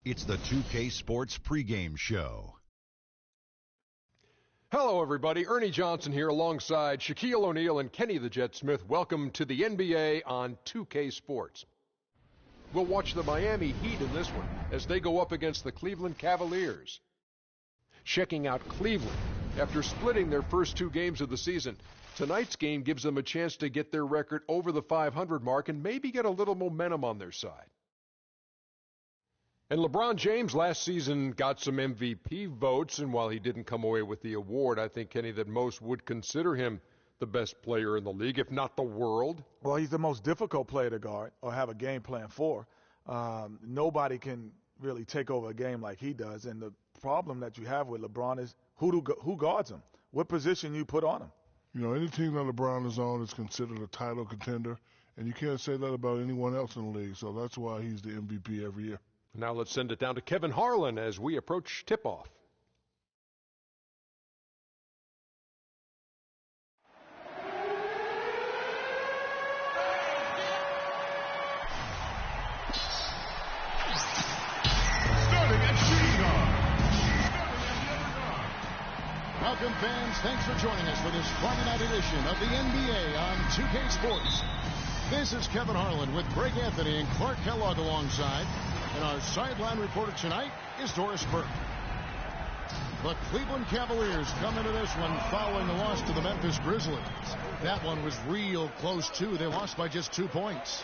It's the 2K Sports pregame show. Hello, everybody. Ernie Johnson here alongside Shaquille O'Neal and Kenny the Jet Smith. Welcome to the NBA on 2K Sports. We'll watch the Miami Heat in this one as they go up against the Cleveland Cavaliers. Checking out Cleveland after splitting their first two games of the season. Tonight's game gives them a chance to get their record over the 500 mark and maybe get a little momentum on their side. And LeBron James last season got some MVP votes, and while he didn't come away with the award, I think, Kenny, that most would consider him the best player in the league, if not the world. Well, he's the most difficult player to guard or have a game plan for. Nobody can really take over a game like he does, and the problem that you have with LeBron is who guards him, what position you put on him. You know, any team that LeBron is on is considered a title contender, and you can't say that about anyone else in the league, so that's why he's the MVP every year. Now let's send it down to Kevin Harlan as we approach tip-off. Starting at shooting guard. Welcome, fans. Thanks for joining us for this Friday night edition of the NBA on 2K Sports. This is Kevin Harlan with Greg Anthony and Clark Kellogg alongside. And our sideline reporter tonight is Doris Burke. The Cleveland Cavaliers come into this one following the loss to the Memphis Grizzlies. That one was real close, too. They lost by just 2 points.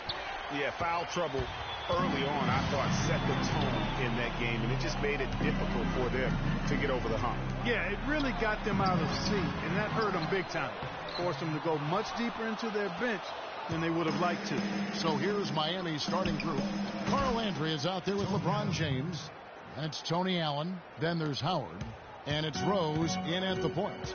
Yeah, foul trouble early on, I thought, set the tone in that game, and it just made it difficult for them to get over the hump. Yeah, it really got them out of sync, and that hurt them big time. Forced them to go much deeper into their bench than they would have liked to. So here's Miami's starting group. Carl Landry is out there with LeBron James. That's Tony Allen. Then there's Howard. And it's Rose in at the point.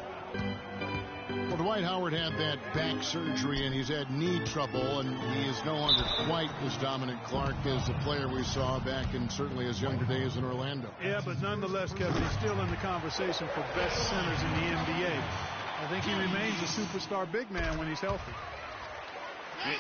Well, Dwight Howard had that back surgery, and he's had knee trouble, and he is no longer quite as dominant, Clark, as the player we saw back in certainly his younger days in Orlando. Yeah, but nonetheless, Kevin, he's still in the conversation for best centers in the NBA. I think he remains a superstar big man when he's healthy.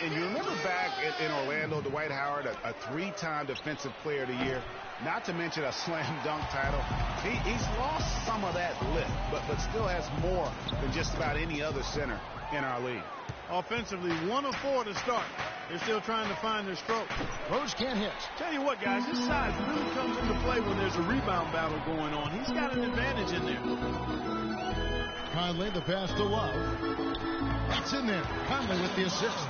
And you remember back in Orlando, Dwight Howard, a 3-time Defensive Player of the Year, not to mention a slam dunk title. He's lost some of that lift, but still has more than just about any other center in our league. Offensively, 1 of 4 to start. They're still trying to find their stroke. Rose can't hit. Tell you what, guys, his size really comes into play when there's a rebound battle going on. He's got an advantage in there. Conley, the pass to Love. That's in there. Conley with the assist.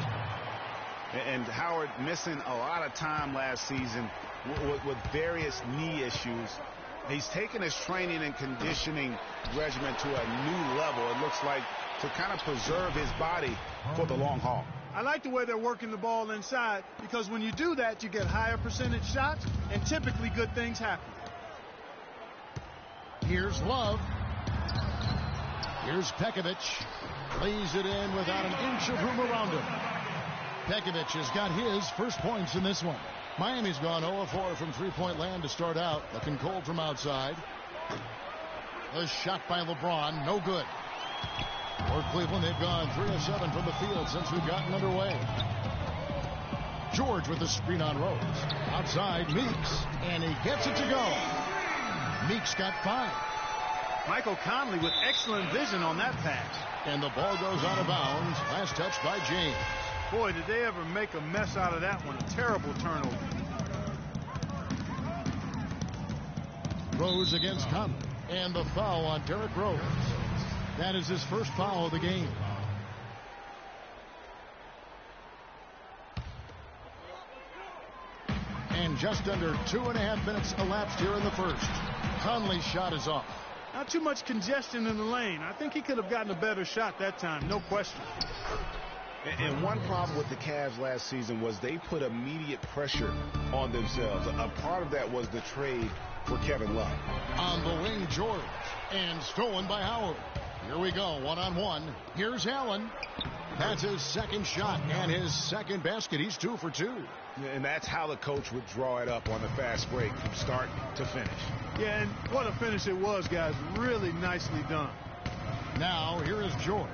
And Howard missing a lot of time last season with various knee issues. He's taken his training and conditioning regimen to a new level, it looks like, to kind of preserve his body for the long haul. I like the way they're working the ball inside, because when you do that, you get higher percentage shots, and typically good things happen. Here's Love. Here's Pekovic. Lays it in without an inch of room around him. Pekovic has got his first points in this one. Miami's gone 0-4 from three-point land to start out. Looking cold from outside. A shot by LeBron, no good. For Cleveland, they've gone 3 of 7 from the field since we've gotten underway. George with the screen on Rose. Outside, Meeks, and he gets it to go. Meeks got 5. Michael Conley with excellent vision on that pass. And the ball goes out of bounds. Last touch by James. Boy, did they ever make a mess out of that one. A terrible turnover. Rose against Conley. And the foul on Derrick Rose. That is his first foul of the game. And just under 2.5 minutes elapsed here in the first. Conley's shot is off. Not too much congestion in the lane. I think he could have gotten a better shot that time, no question. And one problem with the Cavs last season was they put immediate pressure on themselves. A part of that was the trade for Kevin Love. On the wing, George. And stolen by Howard. Here we go, one-on-one. Here's Allen. That's his second shot and his second basket. He's 2 for 2. And that's how the coach would draw it up on the fast break from start to finish. Yeah, and what a finish it was, guys. Really nicely done. Now, here is George.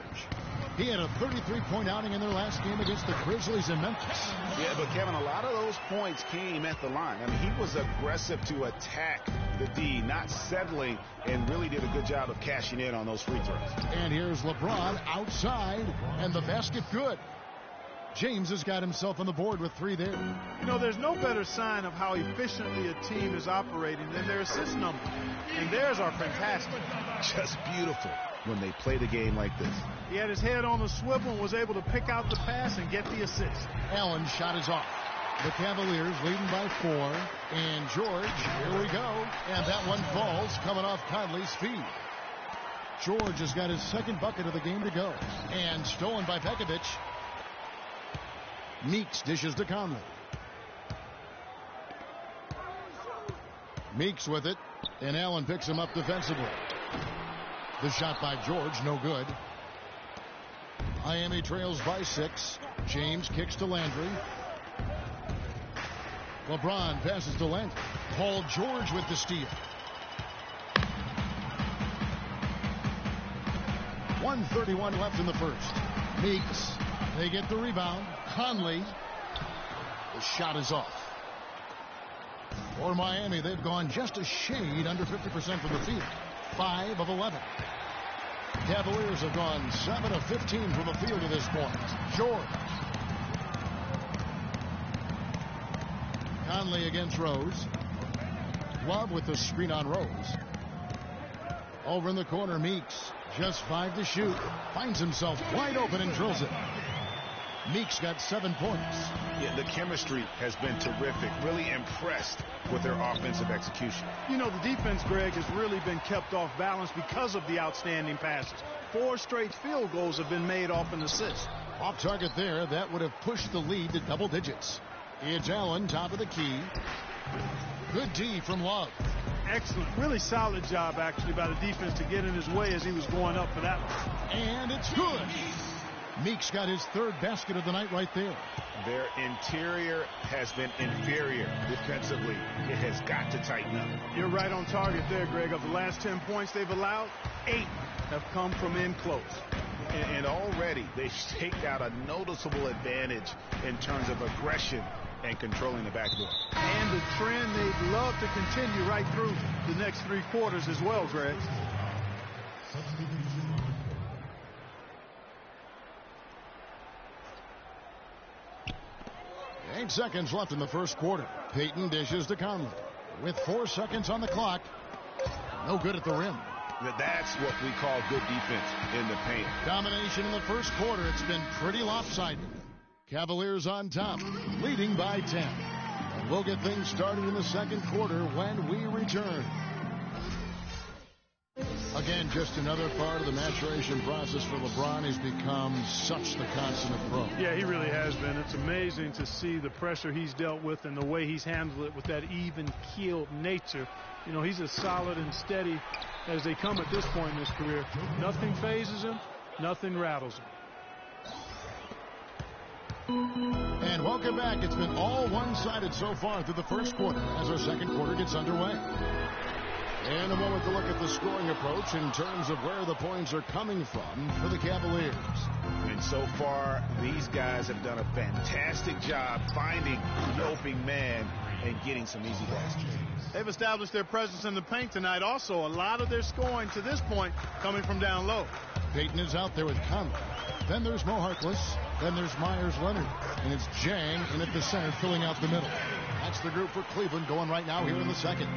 He had a 33-point outing in their last game against the Grizzlies in Memphis. Yeah, but Kevin, a lot of those points came at the line. I mean, he was aggressive to attack the D, not settling, and really did a good job of cashing in on those free throws. And here's LeBron outside, and the basket good. James has got himself on the board with 3 there. You know, there's no better sign of how efficiently a team is operating than their assist numbers. And theirs are fantastic. Just beautiful when they play the game like this. He had his head on the swivel and was able to pick out the pass and get the assist. Allen's shot is off. The Cavaliers leading by 4. And George, here we go. And that one falls, coming off Conley's feet. George has got his second bucket of the game to go. And stolen by Pekovic. Meeks dishes to Conley. Meeks with it. And Allen picks him up defensively. The shot by George, no good. Miami trails by 6. James kicks to Landry. LeBron passes to Landry. Paul George with the steal. 1:31 left in the first. Meeks, they get the rebound. Conley, the shot is off. For Miami, they've gone just a shade under 50% from the field. 5 of 11. Cavaliers have gone 7 of 15 from the field to this point. George. Conley against Rose. Love with the screen on Rose. Over in the corner, Meeks. Just 5 to shoot. Finds himself wide open and drills it. Meeks got 7 points. Yeah, the chemistry has been terrific. Really impressed with their offensive execution. You know, the defense, Greg, has really been kept off balance because of the outstanding passes. 4 straight field goals have been made off an assist. Off target there, that would have pushed the lead to double digits. It's Allen, top of the key. Good D from Love. Excellent. Really solid job, actually, by the defense to get in his way as he was going up for that one. And it's good. Meeks got his 3rd basket of the night right there. Their interior has been inferior defensively. It has got to tighten up. You're right on target there, Greg. Of the last 10 points they've allowed, 8 have come from in close. And already they've staked out a noticeable advantage in terms of aggression and controlling the backdoor. And the trend they'd love to continue right through the next 3 quarters as well, Greg. 8 seconds left in the first quarter. Payton dishes to Conley. With 4 seconds on the clock. No good at the rim. That's what we call good defense in the paint. Domination in the first quarter. It's been pretty lopsided. Cavaliers on top, leading by 10. And we'll get things started in the second quarter when we return. Again, just another part of the maturation process for LeBron. He's become such the consummate pro. Yeah, he really has been. It's amazing to see the pressure he's dealt with and the way he's handled it with that even-keeled nature. You know, he's as solid and steady as they come at this point in his career. Nothing phases him. Nothing rattles him. And welcome back. It's been all one-sided so far through the first quarter as our second quarter gets underway. And a moment to look at the scoring approach in terms of where the points are coming from for the Cavaliers. And so far, these guys have done a fantastic job finding the open man and getting some easy baskets. They've established their presence in the paint tonight. Also, a lot of their scoring to this point coming from down low. Payton is out there with Conley. Then there's Mo Harkless. Then there's Myers-Leonard. And it's Jang in at the center filling out the middle. That's the group for Cleveland going right now here in the second.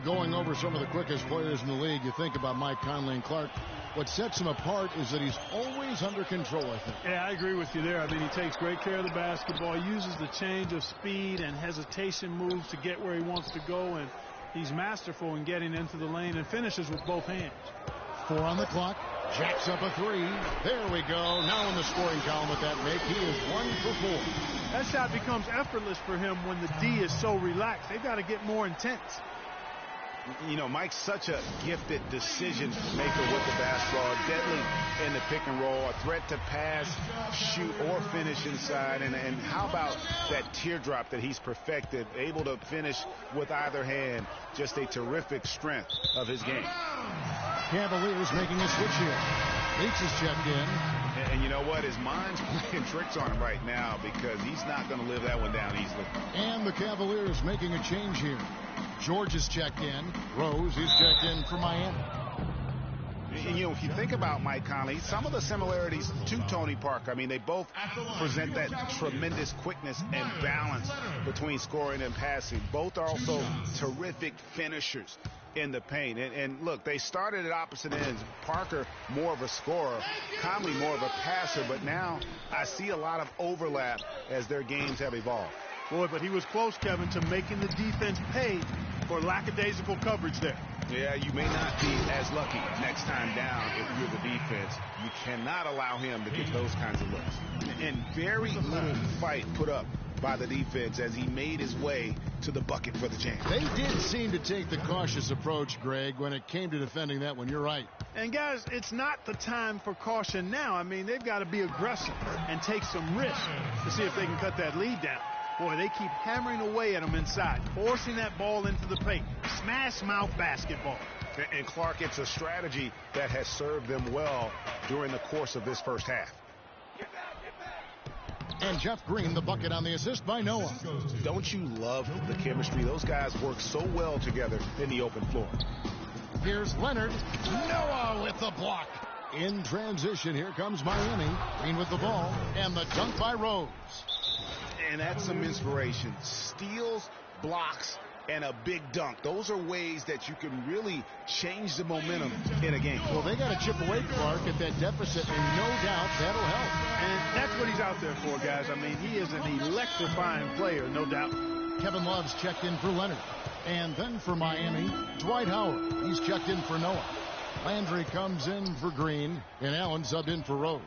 Going over some of the quickest players in the league, you think about Mike Conley and Clark. What sets him apart is that he's always under control, I think. Yeah, I agree with you there. I mean, he takes great care of the basketball, uses the change of speed and hesitation moves to get where he wants to go, and he's masterful in getting into the lane and finishes with both hands. 4 on the clock. Jacks up a 3. There we go. Now in the scoring column with that make. He is 1 for 4. That shot becomes effortless for him when the D is so relaxed. They've got to get more intense. You know, Mike's such a gifted decision maker with the basketball. Deadly in the pick and roll. A threat to pass, shoot, or finish inside. And how about that teardrop that he's perfected? Able to finish with either hand. Just a terrific strength of his game. Cavaliers making a switch here. Meeks is checked in. And you know what? His mind's playing tricks on him right now because he's not going to live that one down easily. And the Cavaliers making a change here. George is checked in. Rose is checked in for Miami. And, you know, if you think about Mike Conley, some of the similarities to Tony Parker, I mean, they both present that tremendous quickness and balance between scoring and passing. Both are also terrific finishers in the paint. And look, they started at opposite ends. Parker more of a scorer, Conley more of a passer, but now I see a lot of overlap as their games have evolved. Boy, but he was close, Kevin, to making the defense pay for lackadaisical coverage there. Yeah, you may not be as lucky next time down if you're the defense. You cannot allow him to get those kinds of looks. And very little fight put up by the defense as he made his way to the bucket for the jam. They did seem to take the cautious approach, Greg, when it came to defending that one. You're right. And, guys, it's not the time for caution now. I mean, they've got to be aggressive and take some risks to see if they can cut that lead down. Boy, they keep hammering away at them inside, forcing that ball into the paint. Smash mouth basketball. And Clark, it's a strategy that has served them well during the course of this first half. And Jeff Green, the bucket on the assist by Noah. Don't you love the chemistry? Those guys work so well together in the open floor. Here's Leonard. Noah with the block. In transition, here comes Miami. Green with the ball. And the dunk by Rose. And that's some inspiration. Steals, blocks, and a big dunk. Those are ways that you can really change the momentum in a game. Well, they got to chip away, Clark, at that deficit, and no doubt that'll help. And that's what he's out there for, guys. I mean, he is an electrifying player, no doubt. Kevin Love's checked in for Leonard. And then for Miami, Dwight Howard. He's checked in for Noah. Landry comes in for Green, and Allen subbed in for Rose.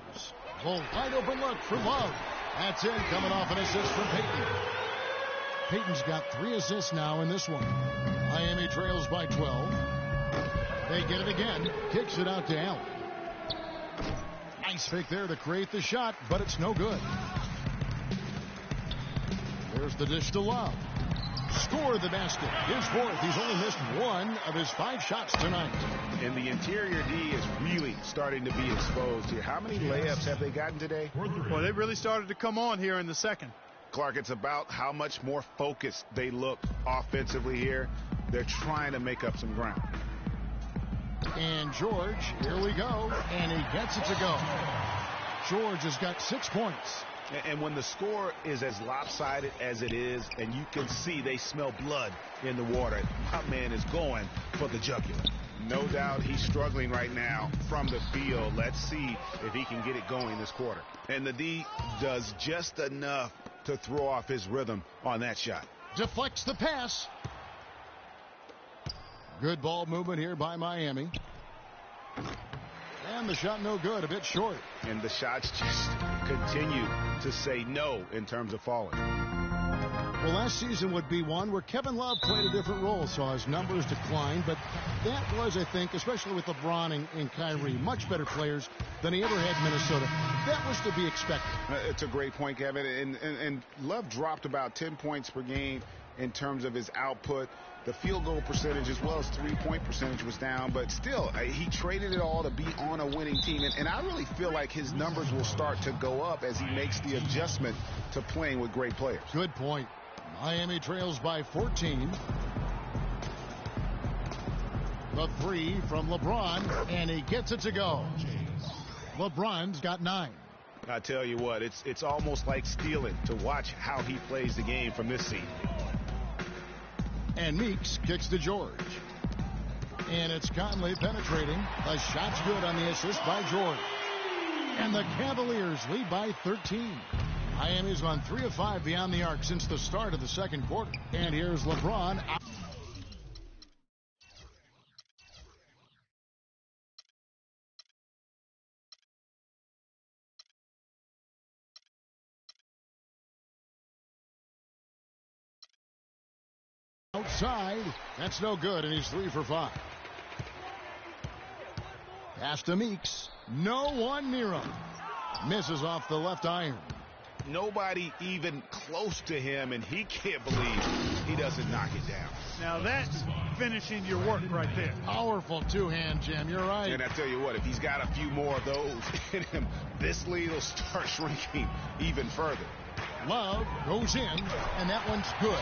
Well, wide open look for Love. That's it, coming off an assist from Payton. Payton's got 3 assists now in this one. Miami trails by 12. They get it again. Kicks it out to Allen. Nice fake there to create the shot, but it's no good. There's the dish to Love. Score the basket. His 4th. He's only missed 1 of his 5 shots tonight. And the interior D is really starting to be exposed here. How many layups have they gotten today? Well, they really started to come on here in the second. Clark, it's about how much more focused they look offensively here. They're trying to make up some ground. And George, here we go. And he gets it to go. George has got 6 points. And when the score is as lopsided as it is, and you can see they smell blood in the water, my man is going for the jugular. No doubt he's struggling right now from the field. Let's see if he can get it going this quarter. And the D does just enough to throw off his rhythm on that shot. Deflects the pass. Good ball movement here by Miami. And the shot no good, a bit short. And the shots just continue to say no in terms of falling. Well, last season would be one where Kevin Love played a different role, saw his numbers decline, but that was, I think, especially with LeBron and Kyrie, much better players than he ever had in Minnesota. That was to be expected. It's a great point, Kevin. And Love dropped about 10 points per game in terms of his output. The field goal percentage as well as three-point percentage was down, but still, he traded it all to be on a winning team. And I really feel like his numbers will start to go up as he makes the adjustment to playing with great players. Good point. Miami trails by 14. The 3 from LeBron, and he gets it to go. LeBron's got 9. I tell you what, it's almost like stealing to watch how he plays the game from this seat. And Meeks kicks to George. And it's Conley penetrating. The shot's good on the assist by George. And the Cavaliers lead by 13. Miami's gone 3 of 5 beyond the arc since the start of the second quarter. And here's LeBron. Outside. That's no good, and he's 3 for 5. Pass to Meeks. No one near him. Misses off the left iron. nobody even close to him, and he can't believe he doesn't knock it down. Now that's finishing your work right there. Powerful two-hand jam, you're right. And I tell you what, if he's got a few more of those in him, this lead will start shrinking even further. Love goes in, and that one's good.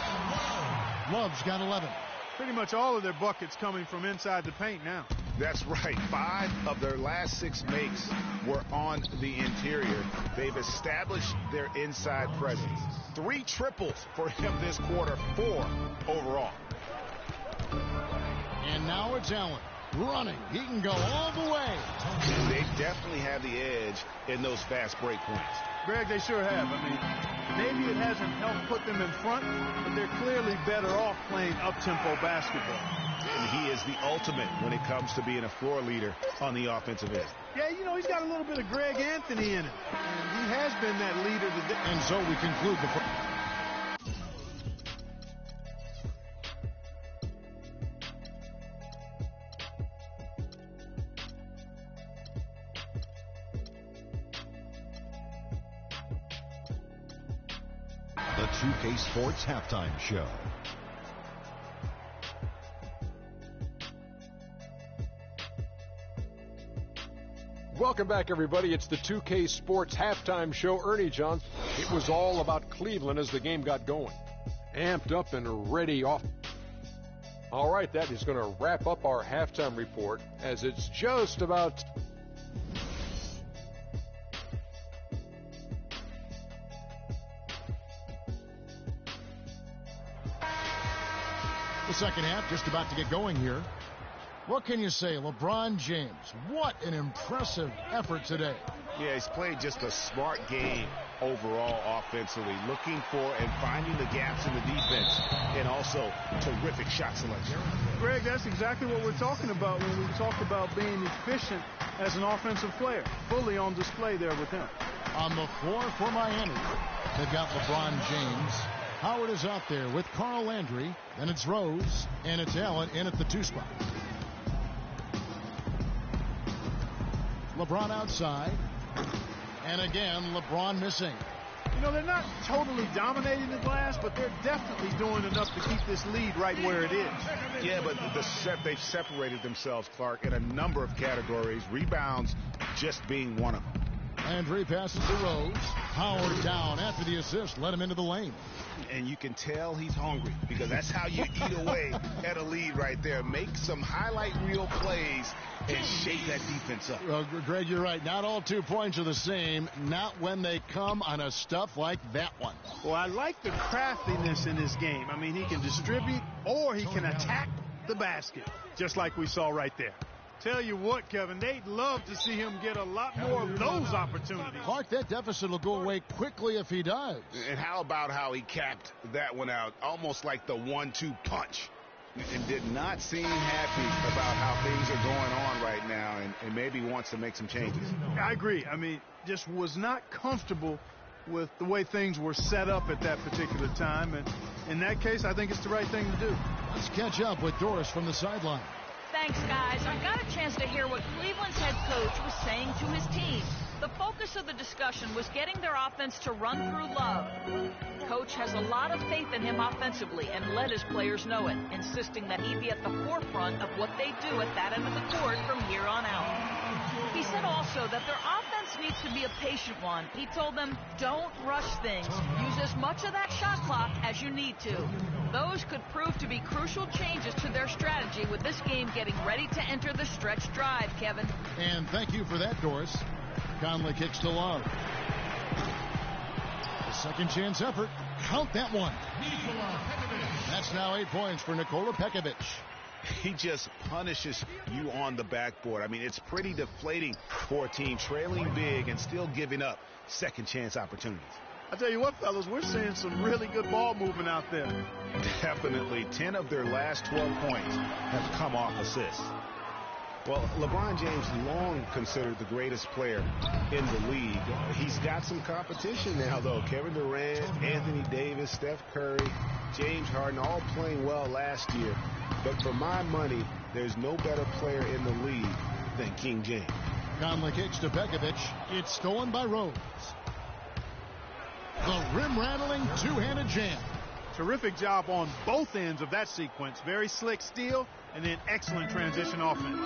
Love's got 11. Pretty much all of their buckets coming from inside the paint now. That's right. 5 of their last 6 makes were on the interior. They've established their inside presence. 3 triples for him this quarter, 4 overall. And now it's Allen running. He can go all the way. They definitely have the edge in those fast break points. Greg, they sure have. I mean, maybe it hasn't helped put them in front, but they're clearly better off playing up-tempo basketball. And he is the ultimate when it comes to being a floor leader on the offensive end. Yeah, you know, he's got a little bit of Greg Anthony in him. And he has been that leader today. And so we conclude the... The 2K Sports Halftime Show. Welcome back, everybody. It's the 2K Sports Halftime Show. Ernie Johnson. It was all about Cleveland as the game got going. Amped up and ready off. All right, that is going to wrap up our halftime report as it's just about... The second half just about to get going here. What can you say? LeBron James, what an impressive effort today. Yeah, he's played just a smart game overall offensively, looking for and finding the gaps in the defense, and also terrific shot selection. Greg, that's exactly what we're talking about when we talk about being efficient as an offensive player. Fully on display there with him. On the floor for Miami, they've got LeBron James. Howard is out there with Carl Landry. Then it's Rose, and it's Allen in at the 2 spot. LeBron outside. And again, LeBron missing. You know, they're not totally dominating the glass, but they're definitely doing enough to keep this lead right where it is. Yeah, but they've separated themselves, Clark, in a number of categories. Rebounds just being one of them. Landry passes to Rose. Howard down after the assist. Let him into the lane. And you can tell he's hungry because that's how you eat away at a lead right there. Make some highlight reel plays and shake that defense up. Well, Greg, you're right. Not all 2 points are the same. Not when they come on a stuff like that one. Well, I like the craftiness in his game. I mean, he can distribute or he can attack the basket, just like we saw right there. Tell you what, Kevin, they'd love to see him get a lot more of those opportunities. Clark, that deficit will go away quickly if he does. And how about how he capped that one out, almost like the 1-2 punch, and did not seem happy about how things are going on right now and maybe wants to make some changes. I agree. I mean, just was not comfortable with the way things were set up at that particular time. And in that case, I think it's the right thing to do. Let's catch up with Doris from the sideline. Thanks, guys. I got a chance to hear what Cleveland's head coach was saying to his team. The focus of the discussion was getting their offense to run through Love. Coach has a lot of faith in him offensively and let his players know it, insisting that he be at the forefront of what they do at that end of the court from here on out. He said also that their offense needs to be a patient one. He told them, don't rush things. Use as much of that shot clock as you need to. Those could prove to be crucial changes to their strategy with this game getting ready to enter the stretch drive, Kevin. And thank you for that, Doris. Conley kicks to Love. The second chance effort. Count that one. That's now 8 points for Nikola Pekovic. He just punishes you on the backboard. I mean, it's pretty deflating for a team trailing big and still giving up second chance opportunities. I tell you what, fellas, we're seeing some really good ball movement out there. Definitely. 10 of their last 12 points have come off assists. Well, LeBron James long considered the greatest player in the league. He's got some competition now, though. Kevin Durant, Anthony Davis, Steph Curry, James Harden, all playing well last year. But for my money, there's no better player in the league than King James. Conley kicks to Pekovic. It's stolen by Rose. The rim-rattling two-handed jam. Terrific job on both ends of that sequence. Very slick steal, and then excellent transition offense.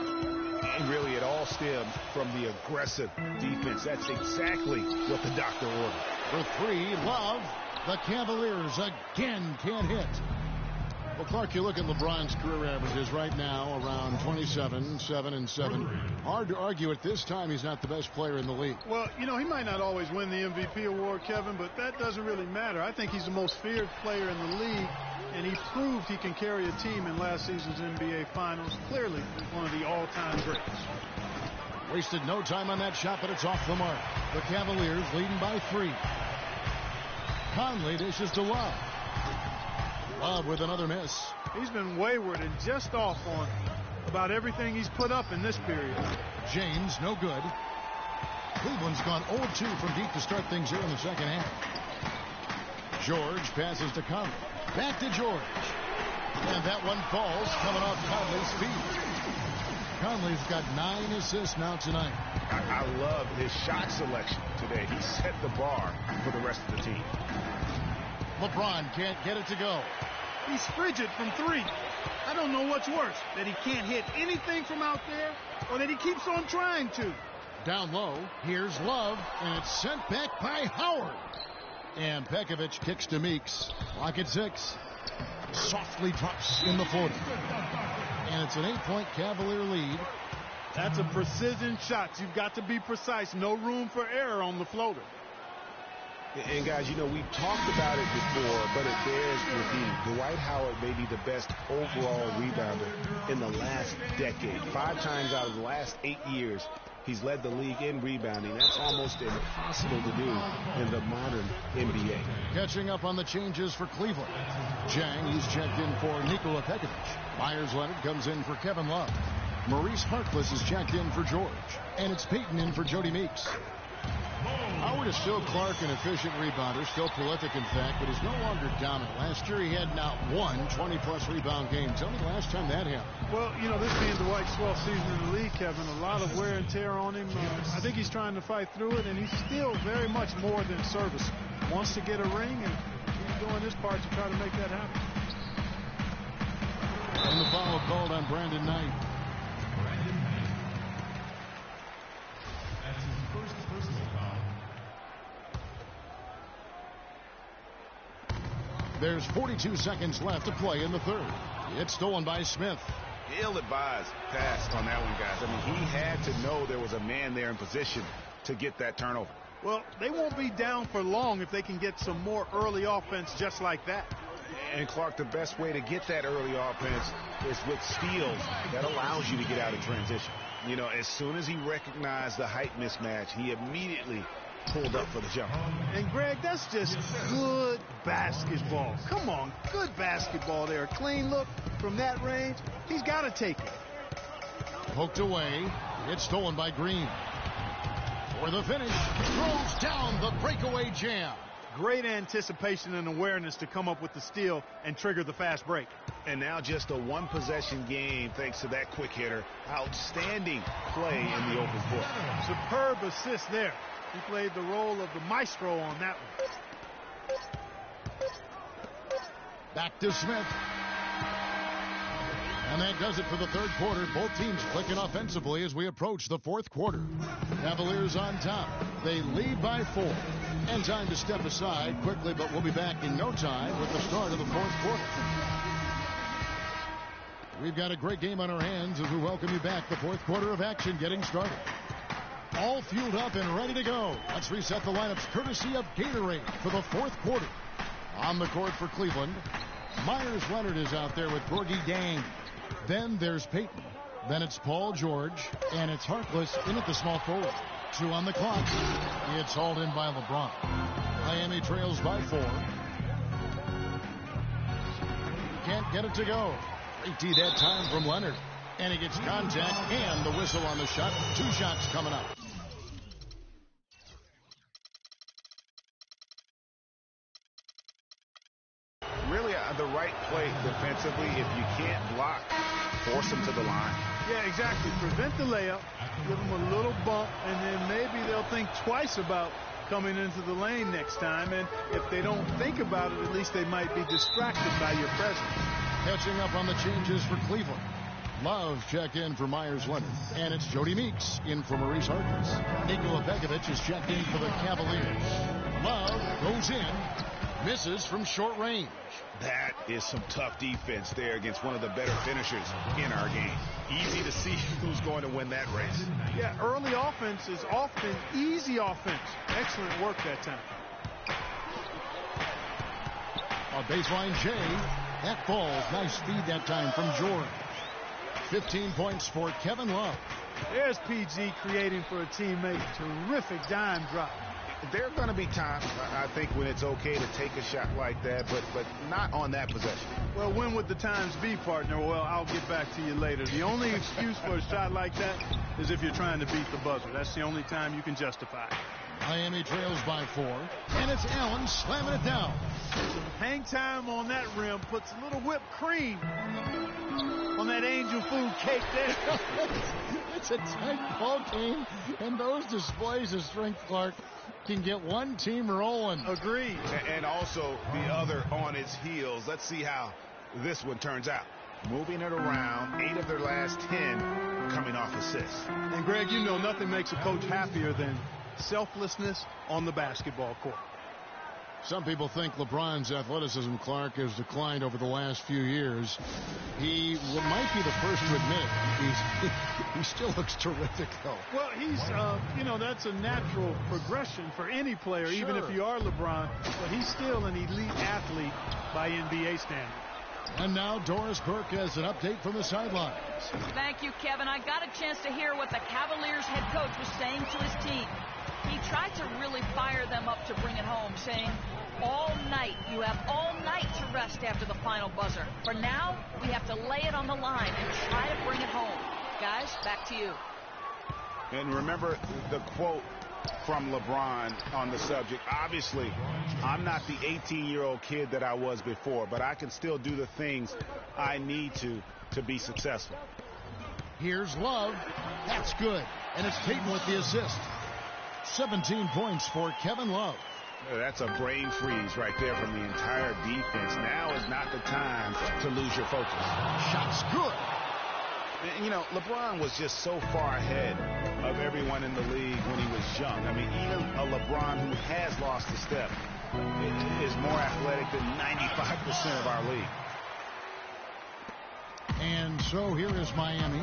And really, it all stemmed from the aggressive defense. That's exactly what the doctor ordered. For three, Love. The Cavaliers again can't hit. Well, Clark, you look at LeBron's career averages right now around 27, 7, and 7. Hard to argue at this time he's not the best player in the league. Well, you know, he might not always win the MVP award, Kevin, but that doesn't really matter. I think he's the most feared player in the league, and he proved he can carry a team in last season's NBA Finals. Clearly one of the all-time greats. Wasted no time on that shot, but it's off the mark. The Cavaliers leading by 3. Conley dishes to Love. Love with another miss. He's been wayward and just off on about everything he's put up in this period. James, no good. Cleveland's gone 0-2 from deep to start things here in the second half. George passes to Conley. Back to George. And that one falls, coming off Conley's feet. Conley's got 9 assists now tonight. I love his shot selection today. He set the bar for the rest of the team. LeBron can't get it to go. He's frigid from 3. I don't know what's worse, that he can't hit anything from out there or that he keeps on trying to. Down low, here's Love, and it's sent back by Howard. And Pekovic kicks to Meeks. Clock at 6. Softly drops in the 40. And it's an 8-point Cavalier lead. That's a precision shot. You've got to be precise. No room for error on the floater. And, guys, you know, we've talked about it before, but it bears repeating. Dwight Howard may be the best overall rebounder in the last decade. 5 times out of the last 8 years, he's led the league in rebounding. That's almost impossible to do in the modern NBA. Catching up on the changes for Cleveland. Jang, he's checked in for Nikola Pekovic. Myers-Leonard comes in for Kevin Love. Maurice Harkless is checked in for George. And it's Peyton in for Jody Meeks. Howard is still Clark, an efficient rebounder, still prolific in fact, but he's no longer dominant. Last year he had not one 20-plus rebound game. Tell me the last time that happened. Well, you know, this being Dwight's 12th season in the league, Kevin, a lot of wear and tear on him. I think he's trying to fight through it, and he's still very much more than serviceable. Wants to get a ring, and he's doing his part to try to make that happen. And the foul called on Brandon Knight. That's his first personal foul. There's 42 seconds left to play in the third. It's stolen by Smith. Ill-advised pass on that one, guys. I mean, he had to know there was a man there in position to get that turnover. Well, they won't be down for long if they can get some more early offense just like that. And, Clark, the best way to get that early offense is with steals that allows you to get out in transition. You know, as soon as he recognized the height mismatch, he immediately pulled up for the jump. And, Greg, that's just good basketball. Come on, good basketball there. A clean look from that range. He's got to take it. Poked away. It's stolen by Green. For the finish, throws down the breakaway jam. Great anticipation and awareness to come up with the steal and trigger the fast break. And now just a one-possession game thanks to that quick hitter. Outstanding play in the open court. Superb assist there. He played the role of the maestro on that one. Back to Smith. And that does it for the third quarter. Both teams clicking offensively as we approach the fourth quarter. Cavaliers on top. They lead by 4. And time to step aside quickly, but we'll be back in no time with the start of the fourth quarter. We've got a great game on our hands as we welcome you back. The fourth quarter of action getting started. All fueled up and ready to go. Let's reset the lineups courtesy of Gatorade for the fourth quarter. On the court for Cleveland, Myers-Leonard is out there with Gorgie Dang. Then there's Peyton. Then it's Paul George. And it's Harkless in at the small forward. 2 on the clock. It's hauled in by LeBron. Miami trails by 4. Can't get it to go. Great D that time from Leonard. And he gets contact and the whistle on the shot. 2 shots coming up. Really the right play defensively. If you can't block, force him to the line. Yeah, exactly. Prevent the layup, give him a little bump, and then maybe they'll think twice about coming into the lane next time. And if they don't think about it, at least they might be distracted by your presence. Catching up on the changes for Cleveland. Love checked in for Myers Leonard. And it's Jody Meeks in for Maurice Harkness. Nikola Pekovic is checked in for the Cavaliers. Love goes in. Misses from short range. That is some tough defense there against one of the better finishers in our game. Easy to see who's going to win that race. Yeah, early offense is often easy offense. Excellent work that time. On baseline, Jay. That falls. Nice speed that time from George. 15 points for Kevin Love. There's PG creating for a teammate. Terrific dime drop. There are going to be times, I think, when it's okay to take a shot like that, but not on that possession. Well, when would the times be, partner? Well, I'll get back to you later. The only excuse for a shot like that is if you're trying to beat the buzzer. That's the only time you can justify it. Miami trails by 4, and it's Allen slamming it down. Some hang time on that rim puts a little whipped cream on that angel food cake there. It's a tight ball game, and those displays of strength, Clark, can get one team rolling. Agreed. And also the other on its heels. Let's see how this one turns out. Moving it around, 8 of their last 10 coming off assists. And Greg, you know nothing makes a coach happier than selflessness on the basketball court. Some people think LeBron's athleticism, Clark, has declined over the last few years. He might be the first to admit it. He still looks terrific, though. Well, he's, that's a natural progression for any player, sure, even if you are LeBron. But he's still an elite athlete by NBA standards. And now Doris Burke has an update from the sidelines. Thank you, Kevin. I got a chance to hear what the Cavaliers head coach was saying to his team. He tried to really fire them up to bring it home, saying, all night, you have all night to rest after the final buzzer. For now, we have to lay it on the line and try to bring it home. Guys, back to you. And remember the quote from LeBron on the subject. Obviously, I'm not the 18-year-old kid that I was before, but I can still do the things I need to be successful. Here's Love. That's good. And it's Peyton with the assist. 17 points for Kevin Love. That's a brain freeze right there from the entire defense. Now is not the time to lose your focus. Shot's good. You know, LeBron was just so far ahead of everyone in the league when he was young. I mean, even a LeBron who has lost a step is more athletic than 95% of our league. And so here is Miami.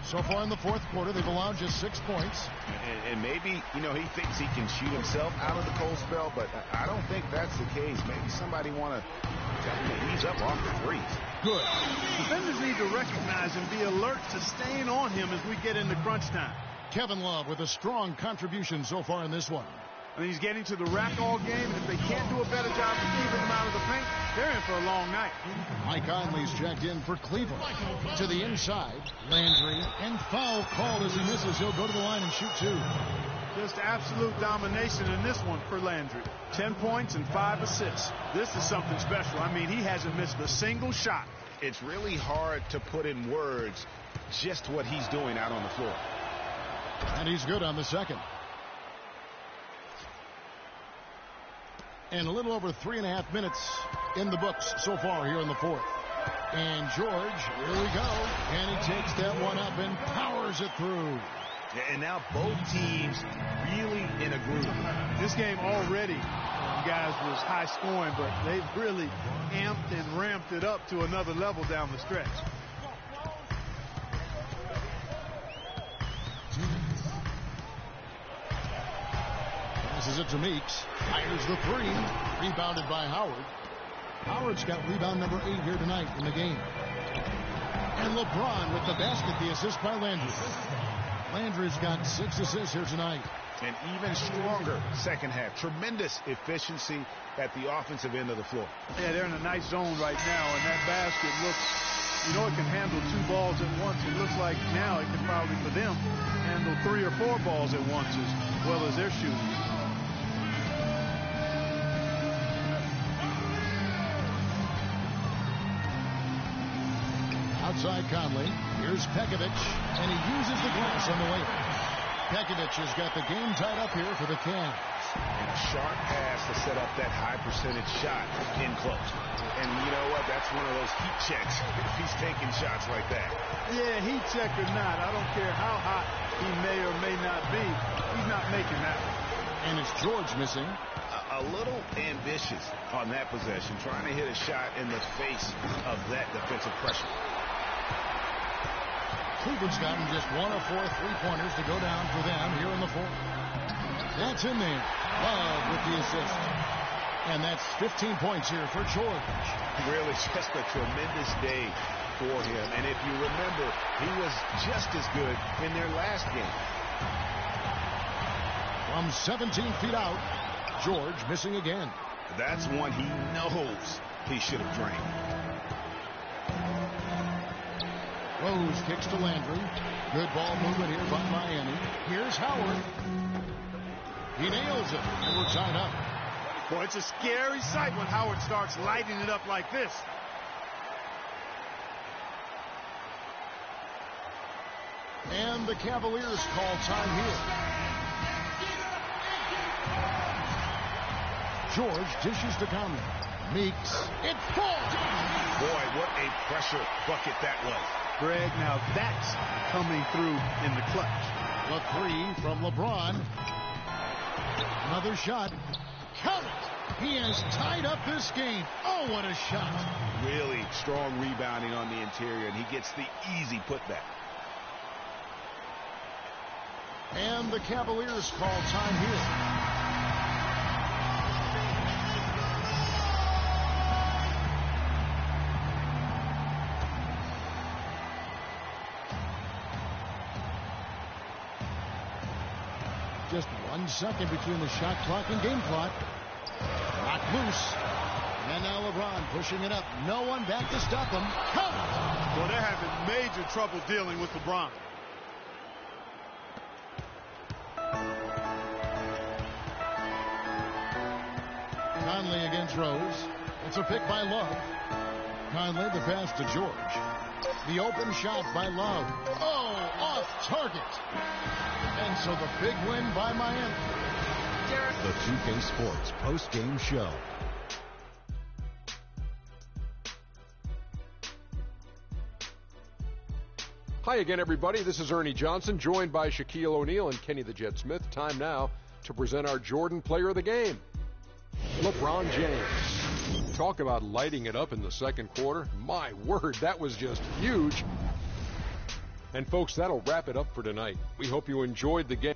So far in the fourth quarter, they've allowed just 6 points. And maybe, he thinks he can shoot himself out of the cold spell, but I don't think that's the case. Maybe somebody want to ease up off the threes. Good. Defenders need to recognize and be alert to staying on him as we get into crunch time. Kevin Love with a strong contribution so far in this one. And he's getting to the rack all game. If they can't do a better job of keeping him out of the paint, they're in for a long night. Mike Conley's checked in for Cleveland. To the inside, Landry, and foul called as he misses. He'll go to the line and shoot 2. Just absolute domination in this one for Landry. 10 points and 5 assists. This is something special. I mean, he hasn't missed a single shot. It's really hard to put in words just what he's doing out on the floor. And he's good on the second. And a little over 3.5 minutes in the books so far here in the fourth. And George, here we go. And he takes that one up and powers it through. And now both teams really in a groove. This game already, guys, was high scoring, but they've really amped and ramped it up to another level down the stretch. Passes it to Meeks. Fires the 3. Rebounded by Howard. Howard's got rebound number 8 here tonight in the game. And LeBron with the basket, the assist by Landry. Landry's got 6 assists here tonight. An even stronger second half. Tremendous efficiency at the offensive end of the floor. Yeah, they're in a nice zone right now, and that basket looks, it can handle 2 balls at once. It looks like now it can probably, for them, handle 3 or 4 balls at once as well as they're shooting. Outside Conley. Here's Pekovic, and he uses the glass on the layup. Pekovic has got the game tied up here for the Cavs. And a sharp pass to set up that high percentage shot in close. And you know what? That's one of those heat checks if he's taking shots like that. Yeah, heat check or not, I don't care how hot he may or may not be, he's not making that one. And it's George missing. A little ambitious on that possession, trying to hit a shot in the face of that defensive pressure. Cleveland's gotten just 1 of 4 3-pointers to go down for them here in the fourth. That's in there. Love with the assist. And that's 15 points here for George. Really just a tremendous day for him. And if you remember, he was just as good in their last game. From 17 feet out, George missing again. That's one he knows he should have drained. Rose kicks to Landry. Good ball movement here by Miami. Here's Howard. He nails it, and we're tied up. Boy, it's a scary sight when Howard starts lighting it up like this. And the Cavaliers call time here. George dishes to Conley. Meeks. It falls. Boy, what a pressure bucket that was. Greg, now that's coming through in the clutch. The three from LeBron. Another shot. Count it. He has tied up this game. Oh, what a shot. Really strong rebounding on the interior, and he gets the easy putback. And the Cavaliers call time here. Just 1 second between the shot clock and game clock. Knocked loose. And now LeBron pushing it up. No one back to stop him. Count. Well, they're having major trouble dealing with LeBron. Conley against Rose. It's a pick by Love. Conley, the pass to George. The open shot by Love. Oh, off target. And so the big win by Miami. The 2K Sports post-game show. Hi again, everybody. This is Ernie Johnson, joined by Shaquille O'Neal and Kenny the Jet Smith. Time now to present our Jordan Player of the Game, LeBron James. Talk about lighting it up in the second quarter. My word, that was just huge. And folks, that'll wrap it up for tonight. We hope you enjoyed the game.